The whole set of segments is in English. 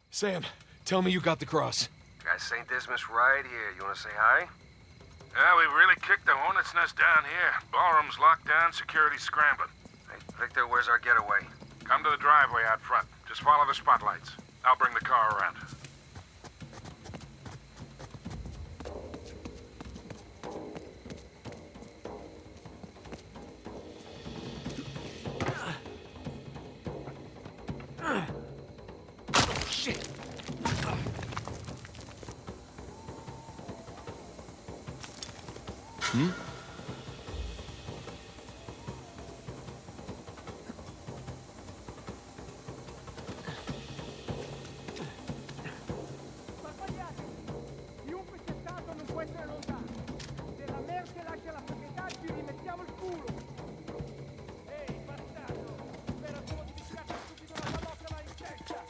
Sam, tell me you got the cross. Got St. Dismas right here. You wanna say hi? Yeah, we've really kicked the hornet's nest down here. Ballroom's locked down, security's scrambling. Hey, Victor, where's our getaway? Come to the driveway out front. Just follow the spotlights. I'll bring the car around. Shit! Hmm? Chiunque sia stato non può essere lontano. Se la merce lascia la proprietà ci rimettiamo il culo. Ehi, bastardo! Spero solo di picchiarti subito la pallottola in testa.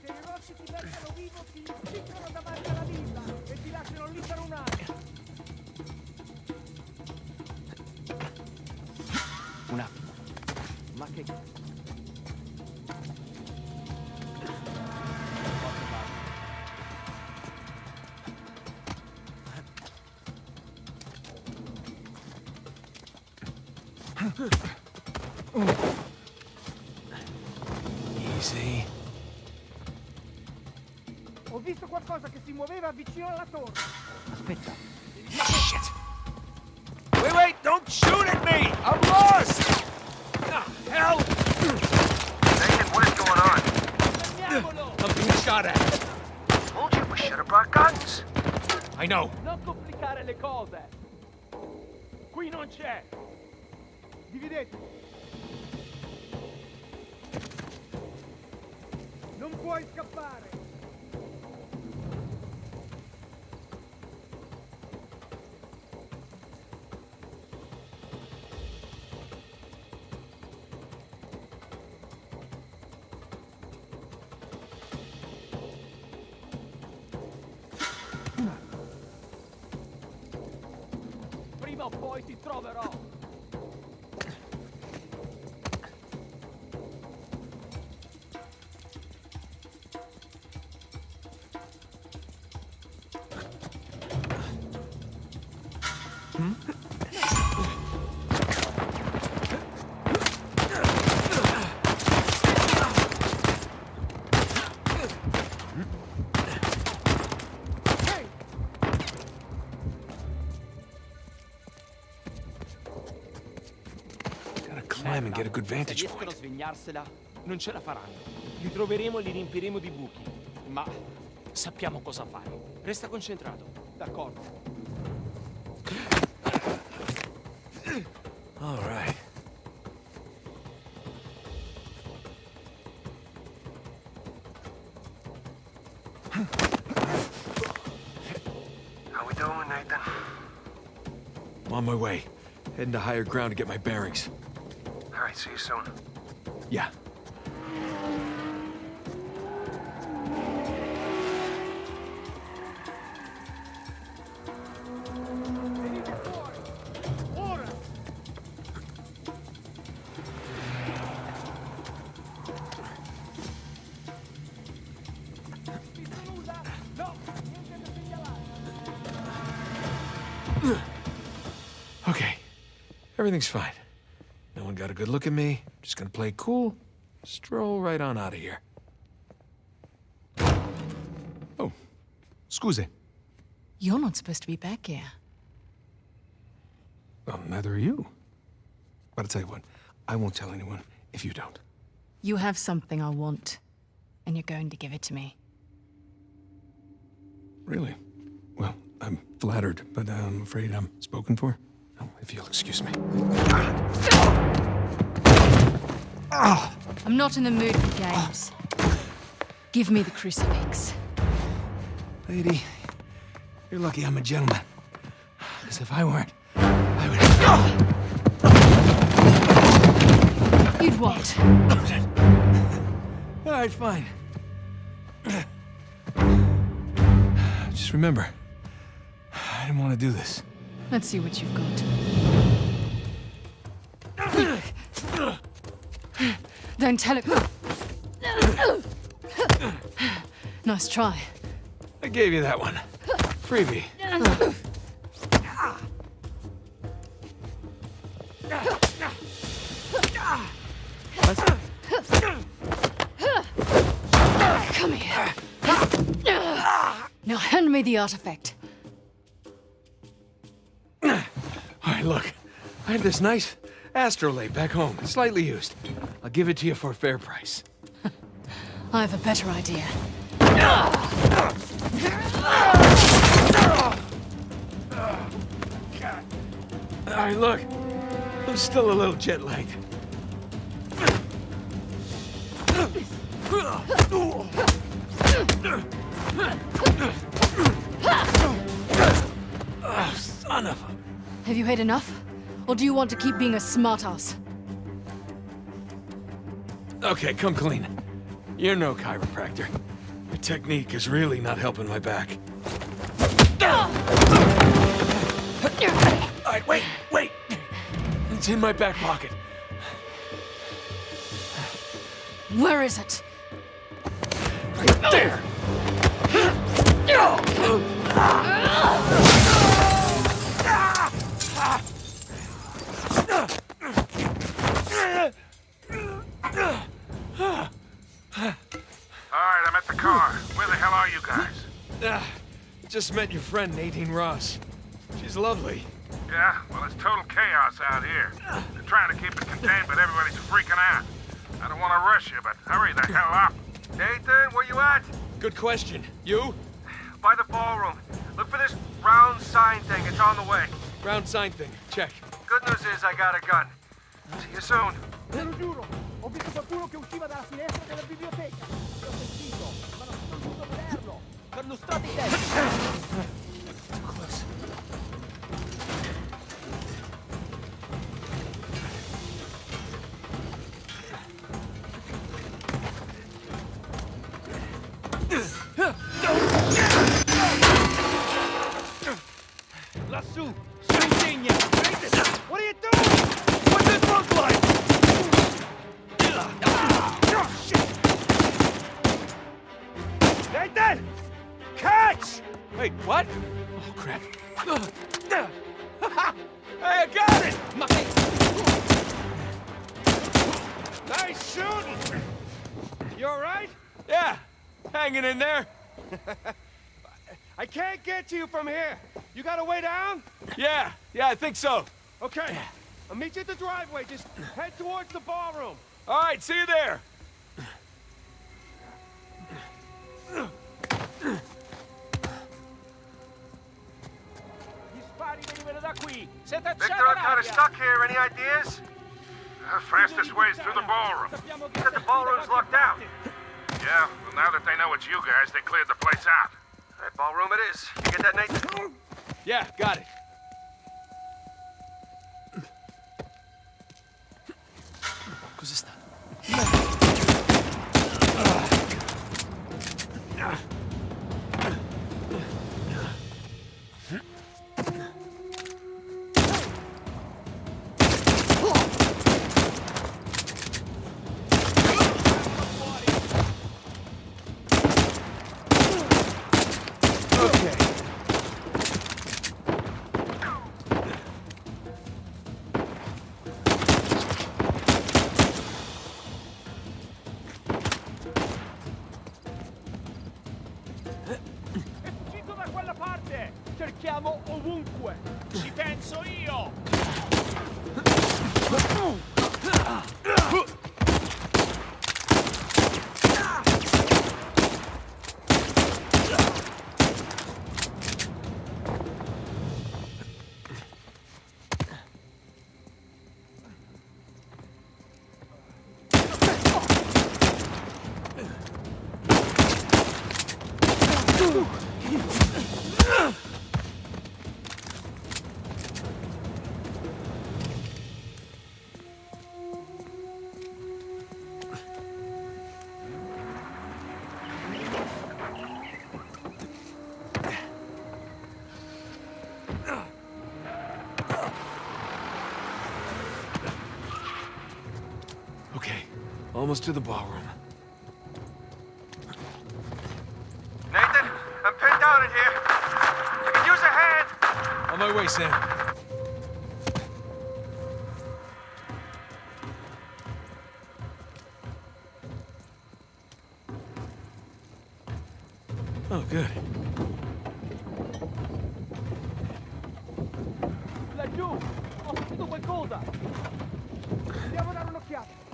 Se i rossi ti beccano vivo ti impiccano davanti alla villa e ti lasciano lì per un anno. Un attimo. Ma che... Easy. Ho visto qualcosa che si muoveva vicino alla torre. Aspetta. Shit! Wait, don't shoot at me! I'm lost! Ah, hell! Nathan, what is going on? Fermiamolo! I'm being shot at. Told you we should have brought guns. I know. Non complicare le cose. Qui non c'è. Dividetevi. Non puoi scappare. Prima o poi ti troverò. Gotta climb and get a good vantage Se riescono a point. svignarsela, non ce la faranno. Li troveremo e li riempiremo di buchi. Ma sappiamo cosa fare. Resta concentrato. D'accordo. All right. How we doing, Nathan? I'm on my way. Heading to higher ground to get my bearings. All right, see you soon. Yeah. Venite fuori. Ora. Visto nulla? No, niente da segnalare. Okay. Everything's fine. No one got a good look at me. Just gonna play it cool. Stroll right on out of here. Oh. Scuse. You're not supposed to be back here. Well, neither are you. But I'll tell you what. I won't tell anyone if you don't. You have something I want, and you're going to give it to me. Really? Well, I'm flattered, but I'm afraid I'm spoken for. Oh, if you'll excuse me. I'm not in the mood for games. Give me the crucifix. Lady, you're lucky I'm a gentleman. Because if I weren't, I would... You'd what? All right, fine. Just remember, I didn't want to do this. Let's see what you've got. Don't tell it. Nice try. I gave you that one. Freebie. Come here. Now hand me the artifact. All right, look. I have this nice astrolabe back home, slightly used. I'll give it to you for a fair price. I have a better idea. All right, look. I'm still a little jet lagged. Oh, son of a... Have you had enough? Or do you want to keep being a smartass? Okay, come clean. You're no chiropractor. Your technique is really not helping my back. All right, wait! It's in my back pocket. Where is it? Right there! Alright, I'm at the car. Where the hell are you guys? Just met your friend, Nadine Ross. She's lovely. Yeah, well, it's total chaos out here. They're trying to keep it contained, but everybody's freaking out. I don't want to rush you, but hurry the hell up. Nathan, where you at? Good question. You? By the ballroom. Look for this round sign thing. It's on the way. Round sign thing. Check. Good news is I got a gun. See you soon. Te lo giuro, ho visto qualcuno che usciva dalla finestra della biblioteca. L'ho sentito, ma non sono riuscito a vederlo. Perlustrati i testi. Lassù! Sull'ingegna! What are you doing? What's it look like? Oh, shit! Nathan! Catch! Wait, what? Oh, crap. Hey, I got it! Nice shooting! You alright? Yeah, hanging in there. I can't get to you from here. You got a way down? Yeah, I think so. Okay. I'll meet you at the driveway. Just head towards the ballroom. All right, see you there. Gli spari venivano da qui. Se Victor, I'm kind of stuck here. Any ideas? The fastest way's through the ballroom. You said the ballroom's locked out. Yeah, well, now that they know it's you guys, they cleared the place out. All right, ballroom it is. You get that, Nathan? Yeah, got it. Cos'è stato? È fuggito da quella parte! Cerchiamo ovunque! Ci penso io! Okay, almost to the ballroom. pinned down in here. I could use a hand. On my way, Sam. Oh, good. Laggiù! Ho sentito qualcosa! Andiamo a dare un'occhiata!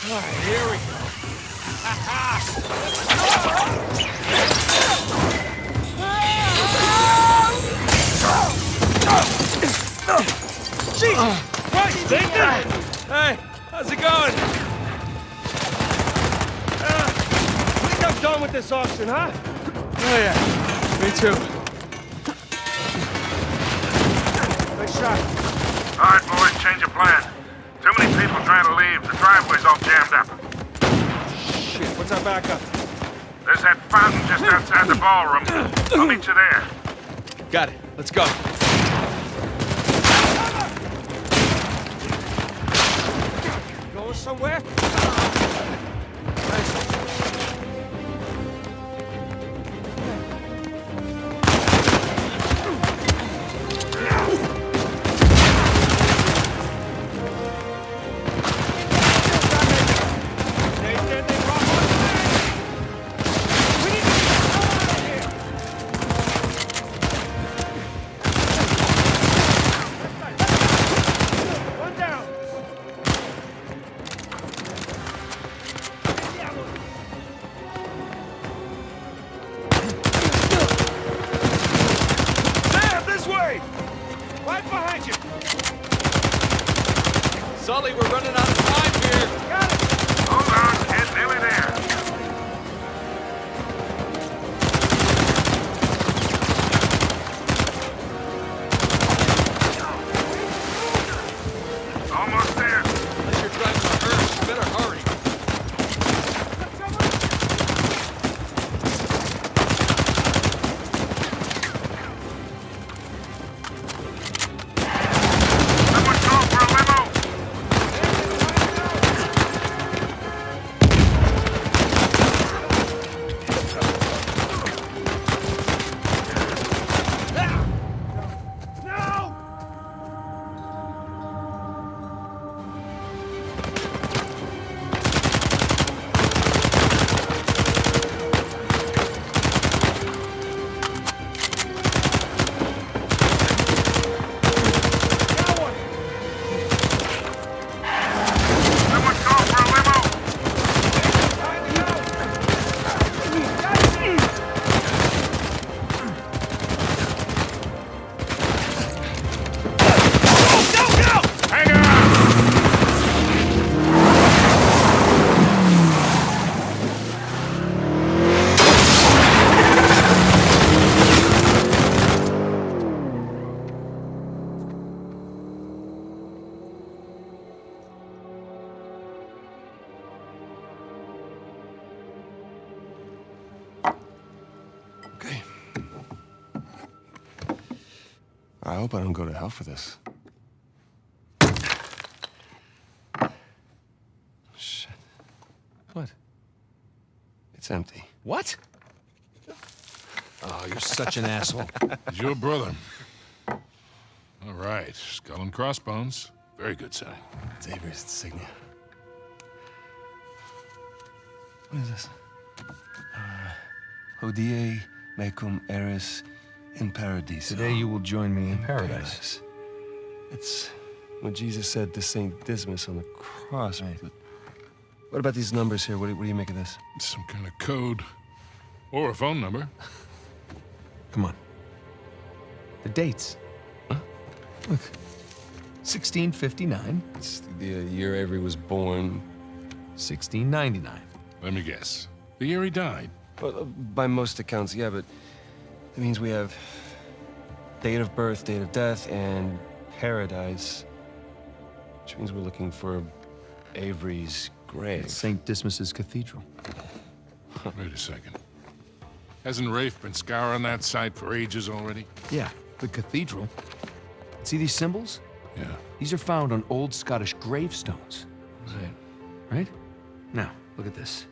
All right, here we go. Jesus Christ, Nathan! Hey, how's it going? I think I'm done with this auction, huh? Oh, yeah. Me too. Nice shot. All right, boys, change of plan. Too many people trying to leave. The driveway's all jammed up. Shit, what's our backup? There's that fountain just outside the ballroom. I'll meet you there. Got it. Let's go. Going somewhere? Sully, we're running out of time here. Hold on, kid. Nearly there. Almost there. Unless you're driving a hearse, you better hurry. Someone call for a limo. Someone call for a limo. Hang on! Okay. I hope I don't go to hell for this. Shit. What? It's empty. What? Oh, you're such an asshole. He's your brother. All right, skull and crossbones. Very good sign. It's Avery's insignia. What is this? Hodie mecum eris in paradiso. Today you will join me in paradise. It's what Jesus said to Saint Dismas on the cross. Right. But what about these numbers here? What do you make of this? Some kind of code. Or a phone number. Come on. The dates. Huh? Look. 1659, It's the year Avery was born. 1699. Let me guess. The year he died. Well, by most accounts, yeah, but it means we have date of birth, date of death, and paradise. Which means we're looking for Avery's grave. St. Dismas's Cathedral. Wait a second. Hasn't Rafe been scouring that site for ages already? Yeah, the cathedral. See these symbols? Yeah. These are found on old Scottish gravestones. Right. Right? Now, look at this.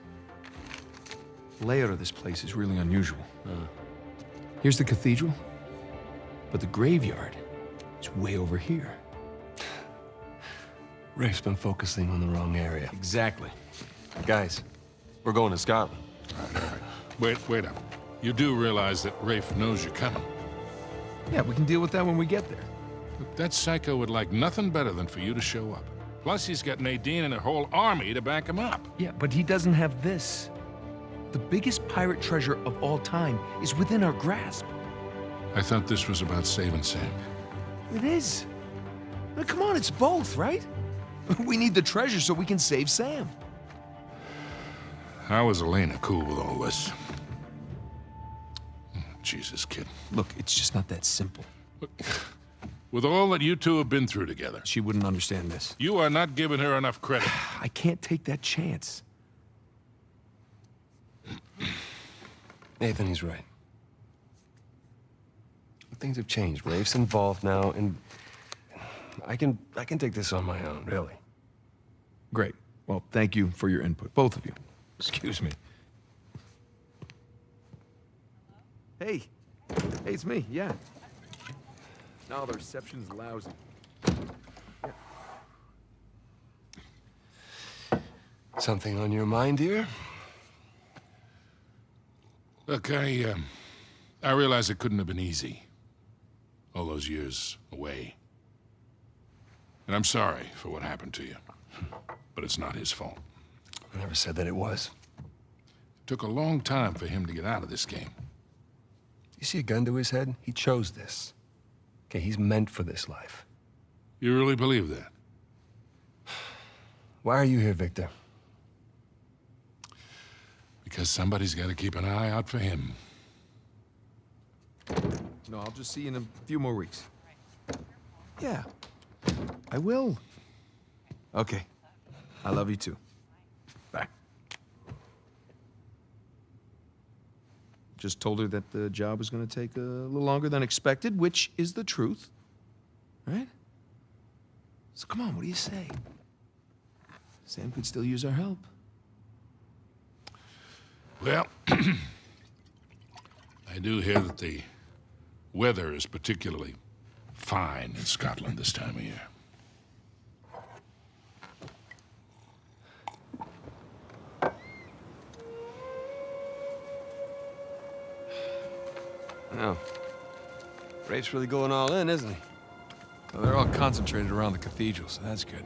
The layout of this place is really unusual. Here's the cathedral, but the graveyard is way over here. Rafe's been focusing on the wrong area. Exactly. Guys, we're going to Scotland. All right. Wait up. You do realize that Rafe knows you're coming. Yeah, we can deal with that when we get there. Look, that psycho would like nothing better than for you to show up. Plus, he's got Nadine and a whole army to back him up. Yeah, but he doesn't have this. The biggest pirate treasure of all time is within our grasp. I thought this was about saving Sam. It is. Now, come on, it's both, right? We need the treasure so we can save Sam. How is Elena cool with all this? Jesus, kid. Look, it's just not that simple. With all that you two have been through together, She wouldn't understand this. you are not giving her enough credit. I can't take that chance. Nathan, he's right. Things have changed. Rafe's involved now, and I can take this on my own, really. Great. Well, thank you for your input, both of you. Excuse me. Hey. Hey, it's me, yeah. No, the reception's lousy. Something on your mind, dear? Look, I realize it couldn't have been easy. All those years away. And I'm sorry for what happened to you. But it's not his fault. I never said that it was. It took a long time for him to get out of this game. You see a gun to his head? He chose this. Okay, he's meant for this life. You really believe that? Why are you here, Victor? Because somebody's got to keep an eye out for him. No, I'll just see you in a few more weeks. Yeah, I will. Okay. I love you too. Bye. Just told her that the job was going to take a little longer than expected, which is the truth. Right? So come on, what do you say? Sam could still use our help. Well, I do hear that the weather is particularly fine in Scotland this time of year. No. Rafe's really going all in, isn't he? Well, they're all concentrated around the cathedral, so that's good.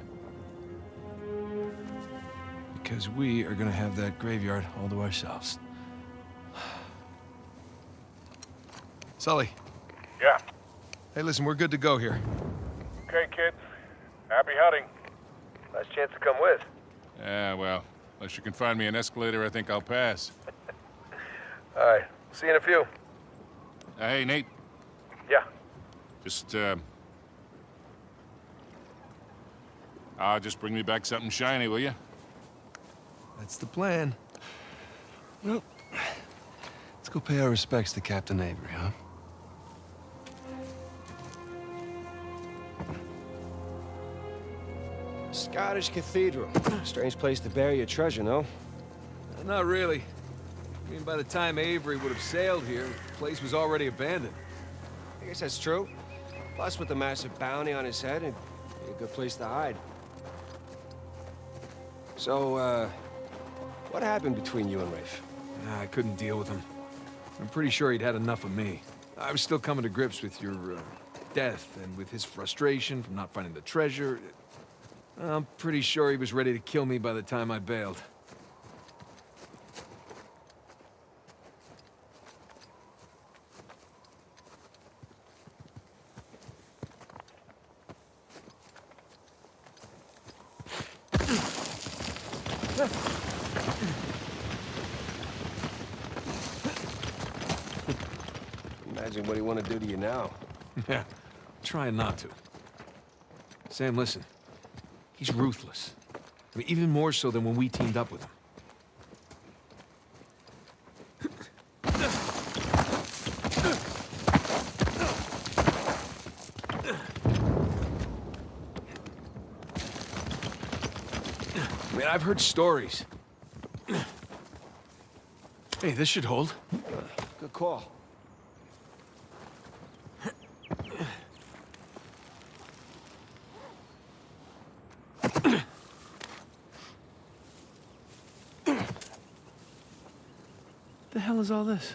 Because we are gonna have that graveyard all to ourselves. Sully. Yeah. Hey, listen, we're good to go here. Okay, kids. Happy hunting. Last chance to come with. Yeah, well, unless you can find me an escalator, I think I'll pass. All right. See you in a few. Hey, Nate, Yeah. just bring me back something shiny, will you? That's the plan. Well, let's go pay our respects to Captain Avery, huh? Scottish Cathedral. Strange place to bury your treasure, no? Not really. I mean, by the time Avery would have sailed here, the place was already abandoned. I guess that's true. Plus, with the massive bounty on his head, it'd be a good place to hide. So, what happened between you and Rafe? I couldn't deal with him. I'm pretty sure he'd had enough of me. I was still coming to grips with your death and with his frustration from not finding the treasure. I'm pretty sure he was ready to kill me by the time I bailed. Imagine what he want to do to you now. Yeah, trying not to. Sam, listen. He's ruthless. I mean, even more so than when we teamed up with him. I mean, I've heard stories. Hey, this should hold. Good call. The hell is all this?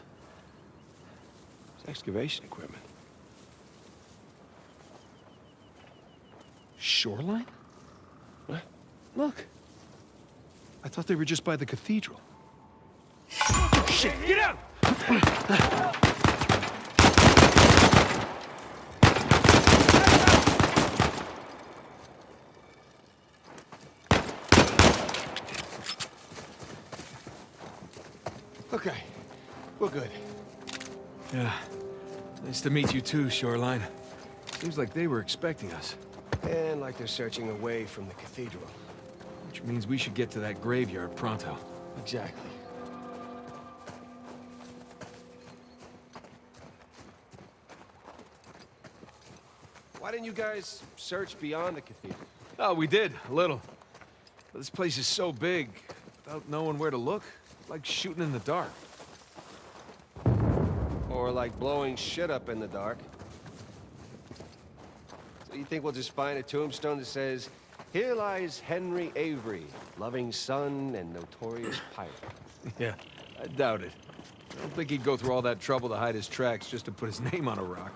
It's excavation equipment. Shoreline? What? Look. I thought they were just by the cathedral. Shit, get out! Okay, we're good. Yeah. Nice to meet you too, Shoreline. Seems like they were expecting us. And like they're searching away from the cathedral. Which means we should get to that graveyard pronto. Exactly. Why didn't you guys search beyond the cathedral? Oh, we did, a little. But this place is so big, without knowing where to look, it's like shooting in the dark. Or like blowing shit up in the dark. So you think we'll just find a tombstone that says, "Here lies Henry Avery, loving son and notorious pirate." Yeah, I doubt it. I don't think he'd go through all that trouble to hide his tracks just to put his name on a rock.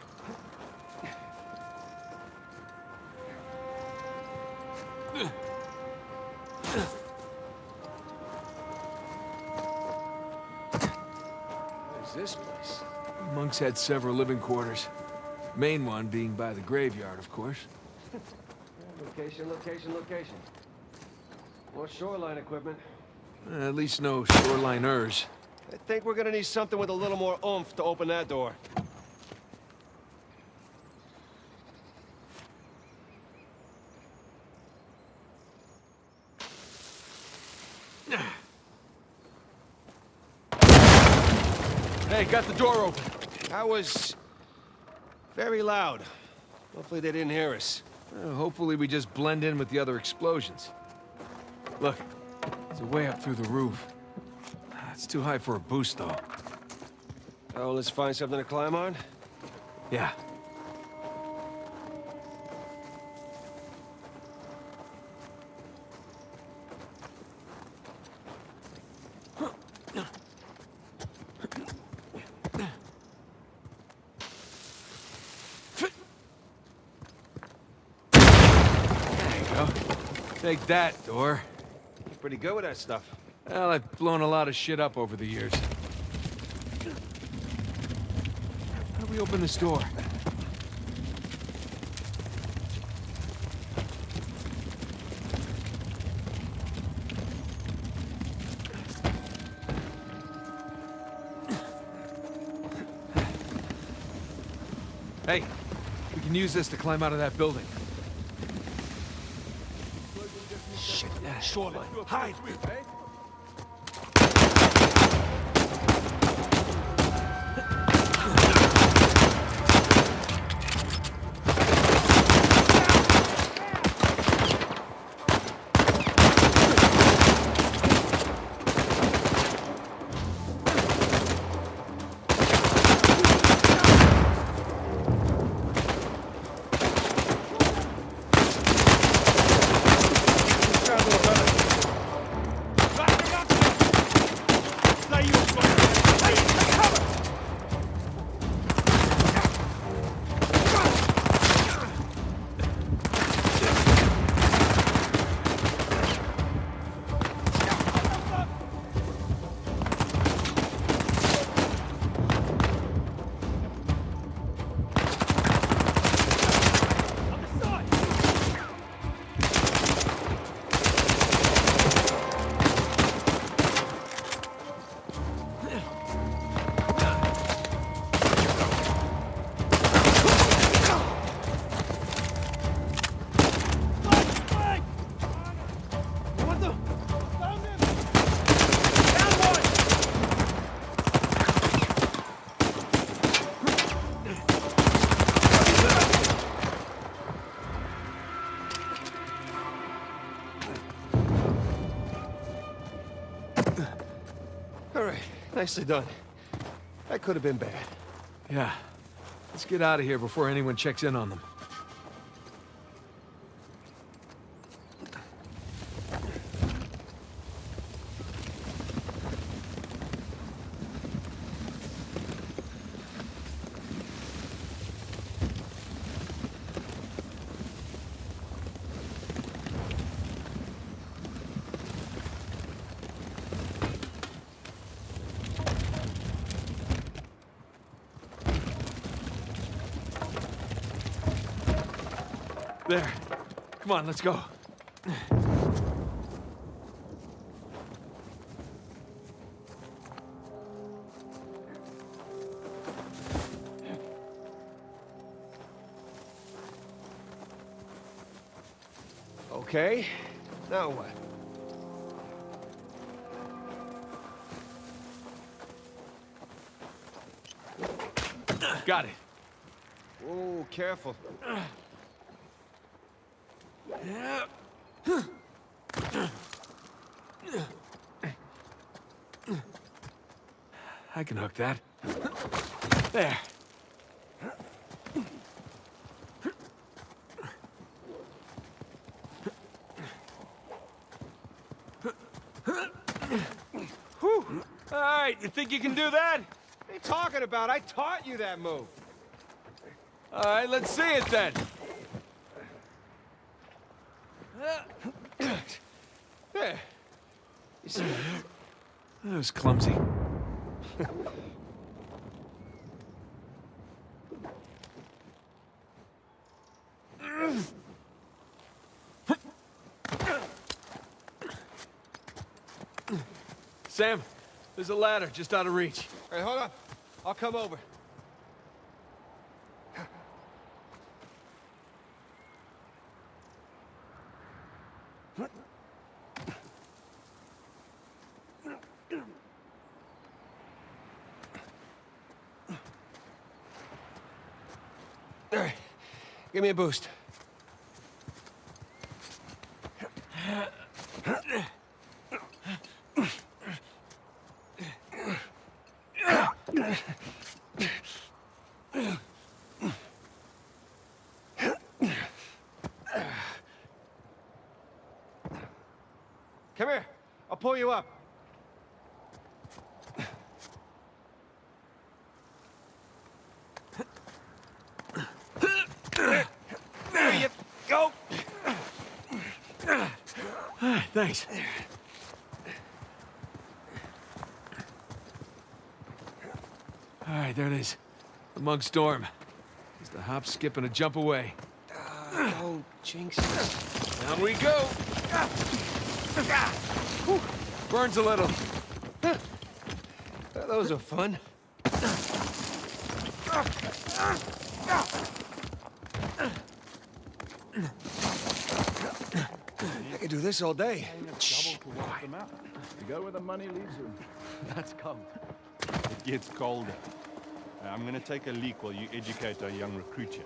What is this place? Monks had several living quarters. Main one being by the graveyard, of course. Location, location, location. More shoreline equipment. At least no shoreliners. I think we're gonna need something with a little more oomph to open that door. Hey, got the door open. That was very loud. Hopefully they didn't hear us. Hopefully we just blend in with the other explosions. Look, there's a way up through the roof. It's too high for a boost, though. Oh, let's find something to climb on? Yeah. Take that, door. You're pretty good with that stuff. Well, I've blown a lot of shit up over the years. How do we open this door? Hey, we can use this to climb out of that building. Shit, shoreline, hide! Nicely done. That could have been bad. Yeah. Let's get out of here before anyone checks in on them. There. Come on, let's go. Okay, now what? Got it. Oh, careful. I can hook that. There. Whew. All right, you think you can do that? What are you talking about? I taught you that move. All right, let's see it then. There. You see? That was clumsy. Sam, there's a ladder just out of reach. All right, hold on. I'll come over. All right, give me a boost. Come here. I'll pull you up. There you go. Thanks. All right, there it is. The Monk's Dorm. Just a hop, skip, and a jump away. Oh, jinx it. Down we go. Whew. Burns a little. Those are fun. I could do this all day. You go where the money leads you. That's cold. It gets colder. I'm gonna take a leak while you educate our young recruit here.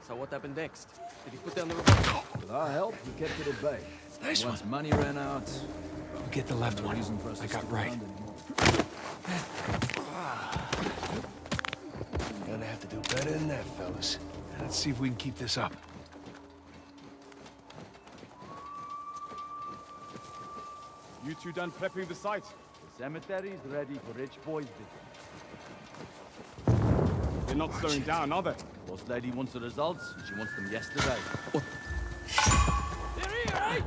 So what happened next? Did he put down the revolver? With our help, he kept it at bay. Nice Once one. money ran out, We'll get the left one. reason for us to I got stick right. around anymore. Gonna have to do better than that, fellas. Let's see if we can keep this up. You two done prepping the site? The cemetery's ready for rich boys' They're not slowing down, are they? Boss lady wants the results, and she wants them yesterday. They're here, right?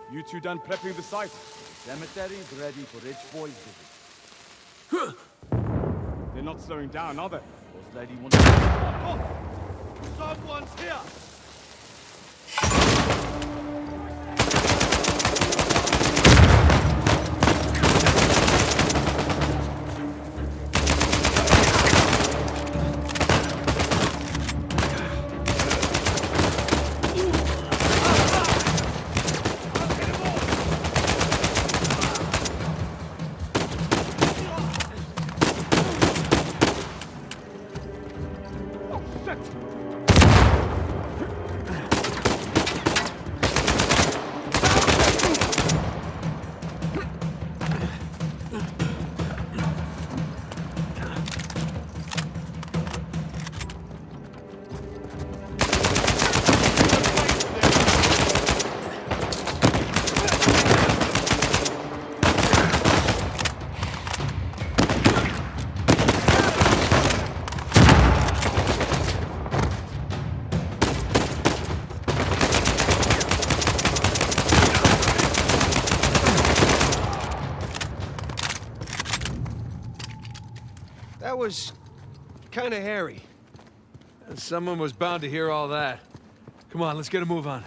You two done prepping the site? Cemetery's ready for rich boys' visit. They're not slowing down, are they? Those lady wants to... Oh! Someone's here! That was kind of hairy. Someone was bound to hear all that. Come on, let's get a move on.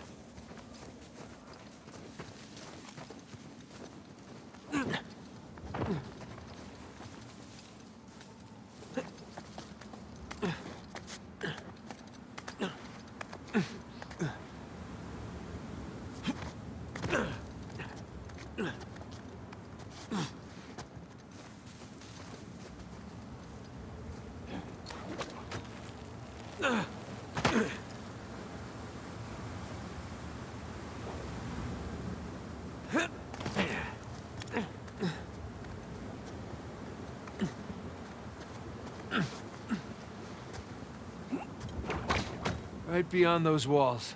Right beyond those walls.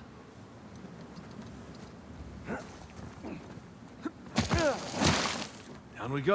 Down we go.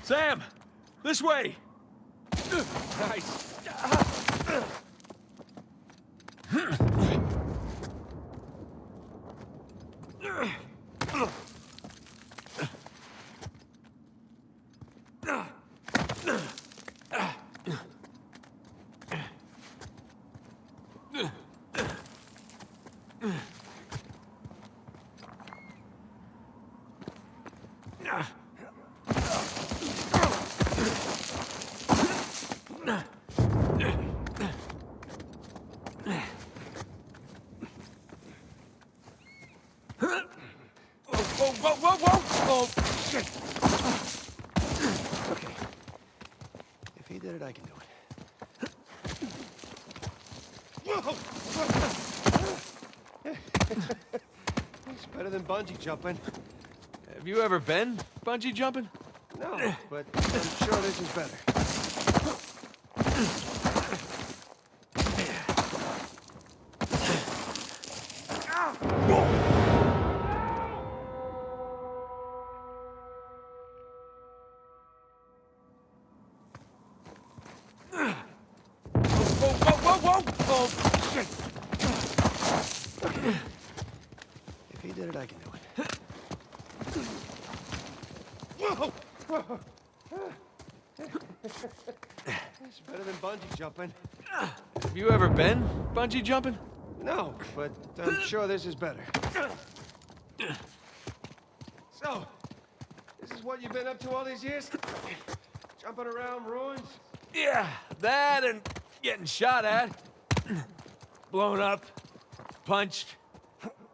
Sam! This way! Nice. Whoa! Shit! Okay. If he did it, I can do it. Whoa! It's better than bungee jumping. Have you ever been bungee jumping? No, but I'm sure this is better. If he did it, I can do it. Whoa! It's better than bungee jumping. Have you ever been bungee jumping? No, but I'm sure this is better. So, this is what you've been up to all these years? Jumping around ruins? Yeah, that and getting shot at. Blown up. Punched.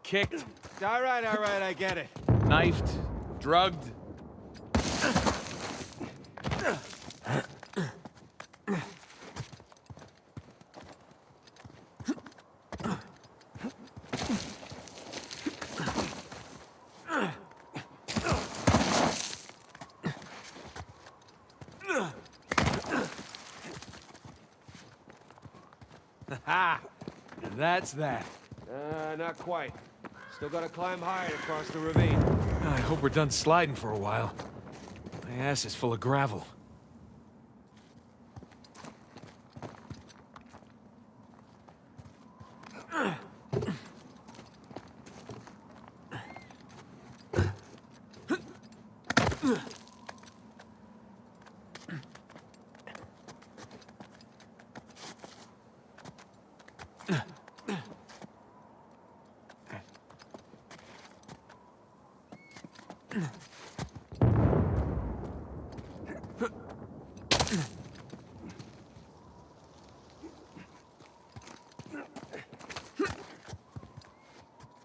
Kicked. All right, I get it. Knifed. Drugged. Ha! That's that. Not quite. Still gotta climb higher to cross the ravine. I hope we're done sliding for a while. My ass is full of gravel.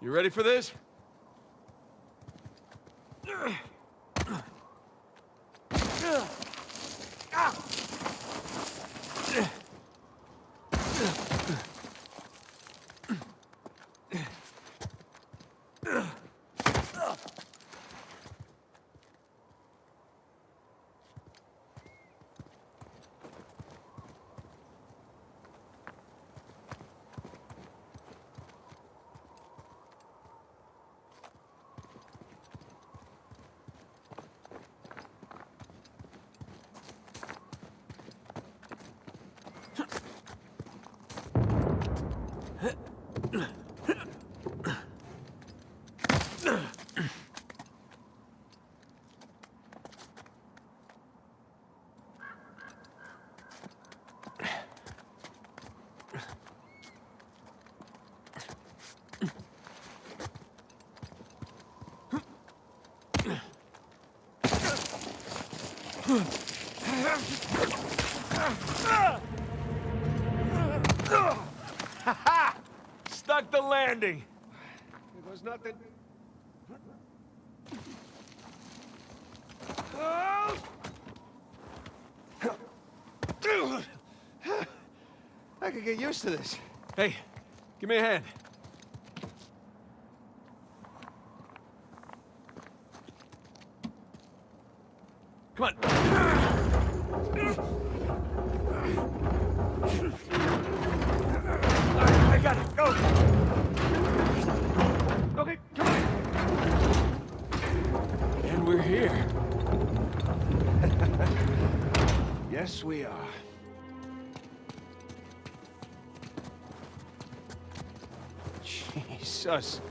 You ready for this? Ha-ha! Stuck the landing. There goes nothing. I could get used to this. Hey, give me a hand. Come on. I got it. Go. Okay, come on. And we're here. Yes, we are. Jesus.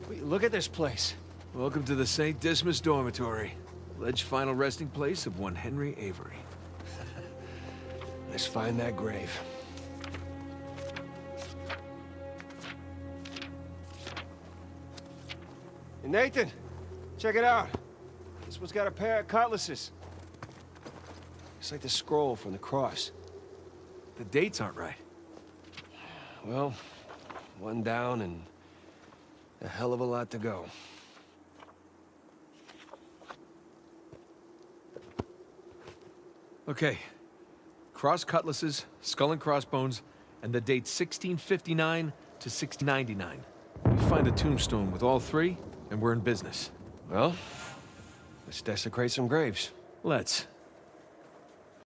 Wait, look at this place. Welcome to the St. Dismas Dormitory. Alleged final resting place of one Henry Avery. Let's find that grave. Hey, Nathan, check it out. This one's got a pair of cutlasses. It's like the scroll from the cross. The dates aren't right. Well, one down and a hell of a lot to go. Okay. Cross cutlasses, skull and crossbones, and the date 1659 to 1699. We find a tombstone with all three, and we're in business. Well, let's desecrate some graves. Let's.